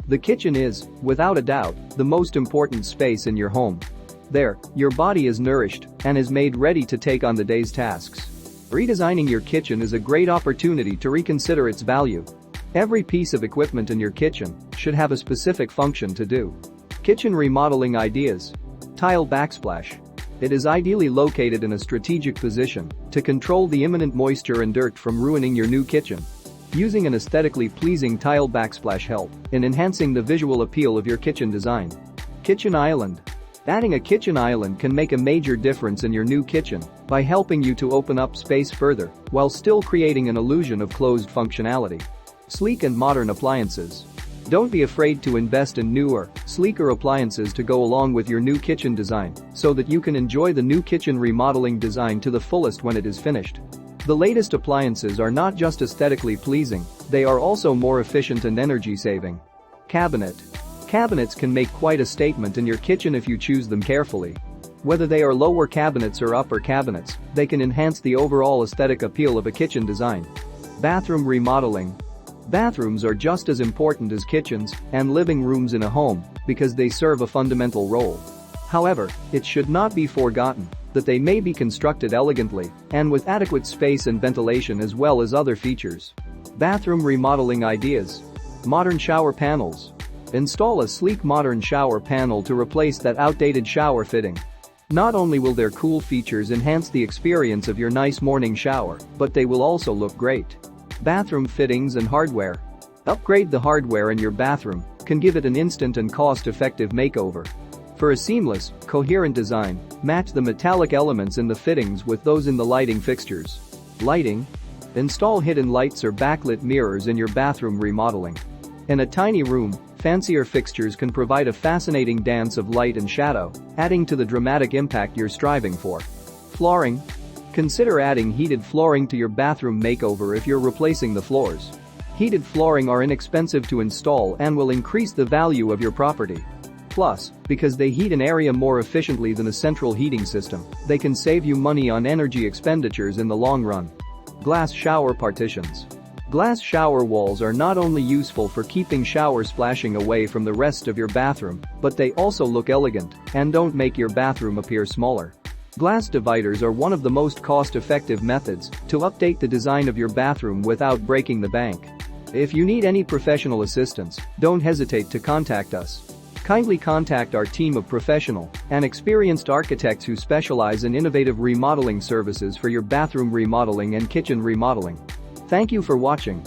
The kitchen is, without a doubt, the most important space in your home. There, your body is nourished and is made ready to take on the day's tasks. Redesigning your kitchen is a great opportunity to reconsider its value. Every piece of equipment in your kitchen should have a specific function to do. Kitchen remodeling ideas. Tile backsplash. It is ideally located in a strategic position to control the imminent moisture and dirt from ruining your new kitchen. Using an aesthetically pleasing tile backsplash help in enhancing the visual appeal of your kitchen design. Kitchen island. Adding a kitchen island can make a major difference in your new kitchen by helping you to open up space further while still creating an illusion of closed functionality. Sleek and modern appliances. Don't be afraid to invest in newer, sleeker appliances to go along with your new kitchen design so that you can enjoy the new kitchen remodeling design to the fullest when it is finished. The latest appliances are not just aesthetically pleasing, they are also more efficient and energy-saving. Cabinet. Cabinets can make quite a statement in your kitchen if you choose them carefully. Whether they are lower cabinets or upper cabinets, they can enhance the overall aesthetic appeal of a kitchen design. Bathroom remodeling. Bathrooms are just as important as kitchens and living rooms in a home because they serve a fundamental role. However, it should not be forgotten that they may be constructed elegantly and with adequate space and ventilation as well as other features. Bathroom remodeling ideas. Modern shower panels. Install a sleek modern shower panel to replace that outdated shower fitting. Not only will their cool features enhance the experience of your nice morning shower, but they will also look great. Bathroom fittings and hardware. Upgrade the hardware in your bathroom can give it an instant and cost-effective makeover. For a seamless, coherent design, match the metallic elements in the fittings with those in the lighting fixtures. Lighting. Install hidden lights or backlit mirrors in your bathroom remodeling. In a tiny room, fancier fixtures can provide a fascinating dance of light and shadow, adding to the dramatic impact you're striving for. Flooring. Consider adding heated flooring to your bathroom makeover if you're replacing the floors. Heated flooring are inexpensive to install and will increase the value of your property. Plus, because they heat an area more efficiently than a central heating system, they can save you money on energy expenditures in the long run. Glass shower partitions. Glass shower walls are not only useful for keeping shower splashing away from the rest of your bathroom, but they also look elegant and don't make your bathroom appear smaller. Glass dividers are one of the most cost-effective methods to update the design of your bathroom without breaking the bank. If you need any professional assistance, don't hesitate to contact us. Kindly contact our team of professional and experienced architects who specialize in innovative remodeling services for your bathroom remodeling and kitchen remodeling. Thank you for watching.